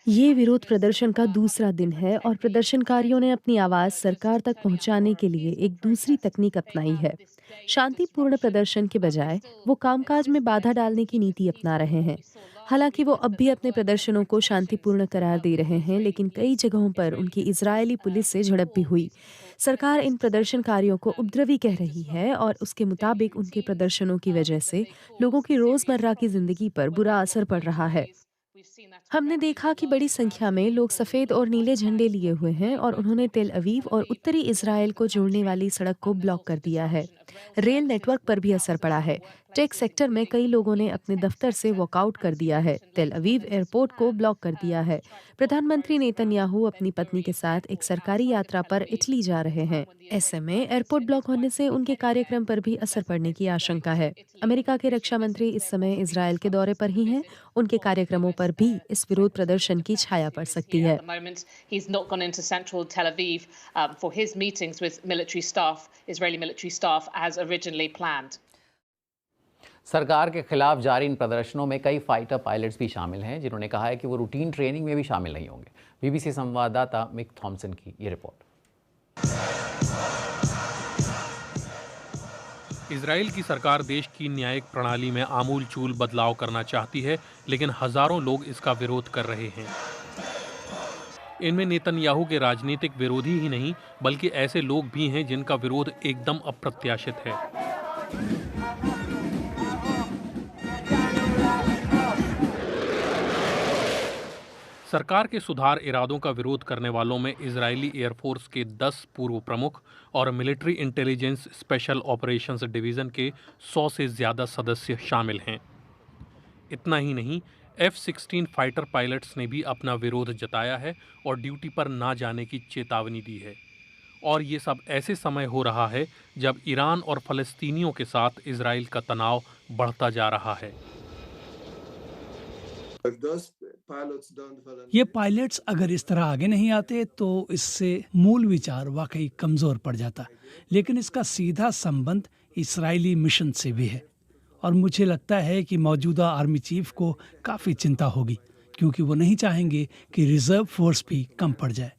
ये विरोध प्रदर्शन का दूसरा दिन है और प्रदर्शनकारियों ने अपनी आवाज सरकार तक पहुंचाने के लिए एक दूसरी तकनीक अपनाई है। शांतिपूर्ण प्रदर्शन के बजाय वो कामकाज में बाधा डालने की नीति अपना रहे हैं। हालांकि वो अब भी अपने प्रदर्शनों को शांतिपूर्ण करार दे रहे हैं, लेकिन कई जगहों पर उनकी इजरायली पुलिस से झड़प भी हुई। सरकार इन प्रदर्शनकारियों को उपद्रवी कह रही है और उसके मुताबिक उनके प्रदर्शनों की वजह से लोगों की रोजमर्रा की जिंदगी पर बुरा असर पड़ रहा है। हमने देखा कि बड़ी संख्या में लोग सफेद और नीले झंडे लिए हुए हैं और उन्होंने तेल अवीव और उत्तरी इजराइल को जोड़ने वाली सड़क को ब्लॉक कर दिया है। रेल नेटवर्क पर भी असर पड़ा है। टेक सेक्टर में कई लोगों ने अपने दफ्तर से वॉकआउट कर दिया है। तेल अवीव एयरपोर्ट को ब्लॉक कर दिया है। प्रधानमंत्री नेतन्याहू अपनी पत्नी के साथ एक सरकारी यात्रा पर इटली जा रहे हैं। ऐसे में एयरपोर्ट ब्लॉक होने से उनके कार्यक्रम पर भी असर पड़ने की आशंका है। अमेरिका के रक्षा मंत्री इस समय इजराइल के दौरे पर ही हैं। उनके कार्यक्रमों पर भी इस विरोध प्रदर्शन की छाया पड़ सकती है। He's not gone into central Tel Aviv for his meetings with military staff, Israeli military staff, as originally planned. सरकार के खिलाफ जारी इन प्रदर्शनों में कई फाइटर पायलट्स भी शामिल हैं, जिन्होंने कहा है कि वो रूटीन ट्रेनिंग में भी शामिल नहीं होंगे। बीबीसी संवाददाता मिक थॉमसन की ये रिपोर्ट। इजराइल की सरकार देश की न्यायिक प्रणाली में आमूल चूल बदलाव करना चाहती है, लेकिन हजारों लोग इसका विरोध कर रहे हैं। इनमें नेतन्याहू के राजनीतिक विरोधी ही नहीं, बल्कि ऐसे लोग भी हैं जिनका विरोध एकदम अप्रत्याशित है। सरकार के सुधार इरादों का विरोध करने वालों में इजरायली एयरफोर्स के 10 पूर्व प्रमुख और military intelligence special operations division के 100 से ज़्यादा सदस्य शामिल हैं। इतना ही नहीं, F-16 फाइटर पायलट्स ने भी अपना विरोध जताया है और ड्यूटी पर ना जाने की चेतावनी दी है। और ये सब ऐसे समय हो रहा है जब ईरान और फ़लस्तीनियों के साथ इजराइल का तनाव बढ़ता जा रहा है। ये पायलट्स अगर इस तरह आगे नहीं आते तो इससे मूल विचार वाकई कमजोर पड़ जाता, लेकिन इसका सीधा संबंध इस्राएली मिशन से भी है। और मुझे लगता है कि मौजूदा आर्मी चीफ को काफी चिंता होगी, क्योंकि वो नहीं चाहेंगे कि रिजर्व फोर्स भी कम पड़ जाए।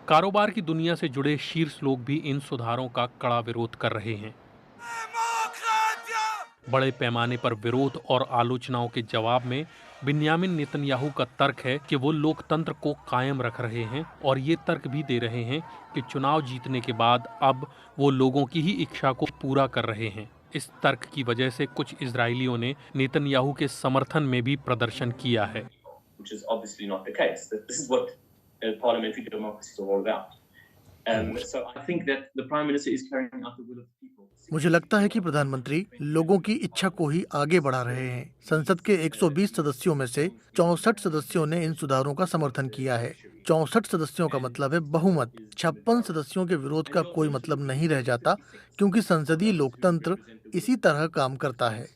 कारोबार की दुनिया से जुड़े शीर्ष लोग भी इन सुधारों का कड़ा विरोध कर रहे हैं। बड़े पैमाने पर विरोध और आलोचनाओं के जवाब में बिन्यामिन नेतन्याहू का तर्क है कि वो लोकतंत्र को कायम रख रहे हैं और ये तर्क भी दे रहे हैं कि चुनाव जीतने के बाद अब वो लोगों की ही इच्छा को पूरा कर रहे हैं। इस तर्क की वजह से कुछ इजरायलियों ने नेतन्याहू के समर्थन में भी प्रदर्शन किया है। मुझे लगता है कि प्रधानमंत्री लोगों की इच्छा को ही आगे बढ़ा रहे हैं। संसद के 120 सदस्यों में से 64 सदस्यों ने इन सुधारों का समर्थन किया है। 64 सदस्यों का मतलब है बहुमत। 56 सदस्यों के विरोध का कोई मतलब नहीं रह जाता, क्योंकि संसदीय लोकतंत्र इसी तरह काम करता है।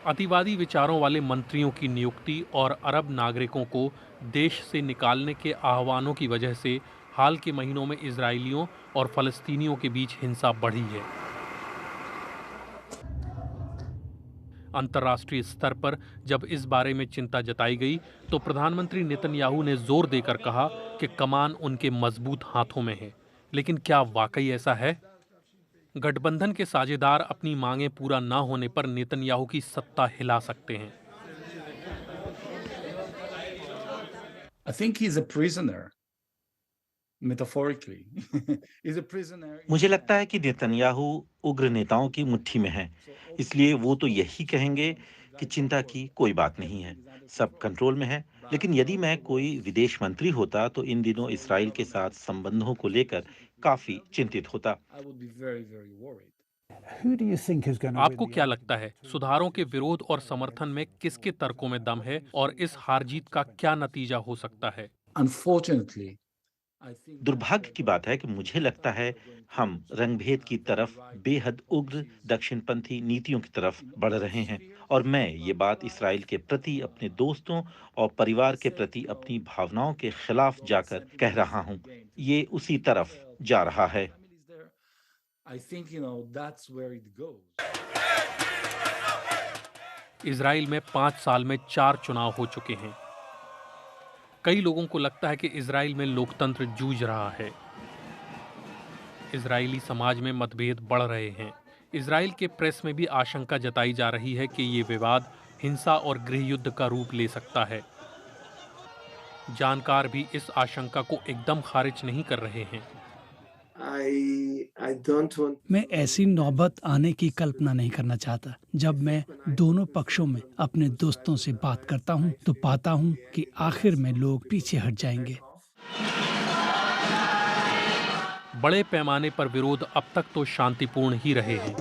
अतिवादी विचारों वाले मंत्रियों की नियुक्ति और अरब नागरिकों को देश से निकालने के आह्वानों की वजह से हाल के महीनों में इजरायलियों और फ़लस्तीनियों के बीच हिंसा बढ़ी है। अंतर्राष्ट्रीय स्तर पर जब इस बारे में चिंता जताई गई तो प्रधानमंत्री नेतन्याहू ने जोर देकर कहा कि कमान उनके मजबूत हाथों में है। लेकिन क्या वाकई ऐसा है? गठबंधन के साझेदार अपनी मांगें पूरा ना होने पर नेतन्याहू की सत्ता हिला सकते हैं। I think he's a prisoner, metaphorically. He's a prisoner. मुझे लगता है कि नेतन्याहू उग्र नेताओं की मुट्ठी में है, इसलिए वो तो यही कहेंगे कि चिंता की कोई बात नहीं है, सब कंट्रोल में है। लेकिन यदि मैं कोई विदेश मंत्री होता तो इन दिनों इसराइल के साथ संबंधों को लेकर काफी चिंतित होता। I would be very, very worried. आपको क्या लगता है, सुधारों के विरोध और समर्थन में किसके तर्कों में दम है और इस हार जीत का क्या नतीजा हो सकता है? Unfortunately, I think दुर्भाग्य की बात है कि मुझे लगता है हम रंगभेद की तरफ, बेहद उग्र दक्षिणपंथी नीतियों की तरफ बढ़ रहे हैं। और मैं ये बात इसराइल के प्रति, अपने दोस्तों और परिवार के प्रति अपनी भावनाओं के खिलाफ जाकर कह रहा हूँ। ये उसी तरफ जा रहा है। I think, that's where it goes. Israel में 5 साल में 4 चुनाव हो चुके हैं। कई लोगों को लगता है कि इजराइल में लोकतंत्र जूझ रहा है। इजरायली समाज में मतभेद बढ़ रहे हैं। इजराइल के प्रेस में भी आशंका जताई जा रही है कि ये विवाद हिंसा और गृह युद्ध का रूप ले सकता है। जानकार भी इस आशंका को एकदम खारिज नहीं कर रहे हैं। मैं ऐसी नौबत आने की कल्पना नहीं करना चाहता। जब मैं दोनों पक्षों में अपने दोस्तों से बात करता हूं, तो पाता हूं कि आखिर में लोग पीछे हट जाएंगे। बड़े पैमाने पर विरोध अब तक तो शांतिपूर्ण ही रहे हैं।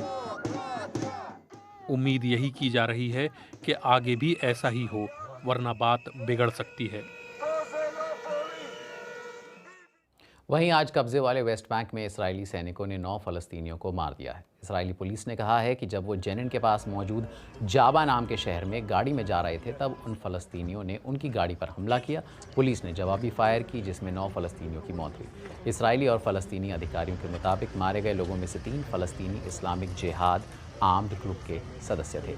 उम्मीद यही की जा रही है कि आगे भी ऐसा ही हो, वरना बात बिगड़ सकती है। वहीं आज कब्जे वाले वेस्ट बैंक में इजरायली सैनिकों ने 9 फलस्तीनियों को मार दिया है। इजरायली पुलिस ने कहा है कि जब वो जेनिन के पास मौजूद जाबा नाम के शहर में गाड़ी में जा रहे थे, तब उन फलस्तीनियों ने उनकी गाड़ी पर हमला किया। पुलिस ने जवाबी फायर की, जिसमें 9 फलस्तीनियों की मौत हुई। इजरायली और फलस्तीनी अधिकारियों के मुताबिक मारे गए लोगों में से 3 फलस्तीनी इस्लामिक जिहाद आर्म्ड ग्रुप के सदस्य थे।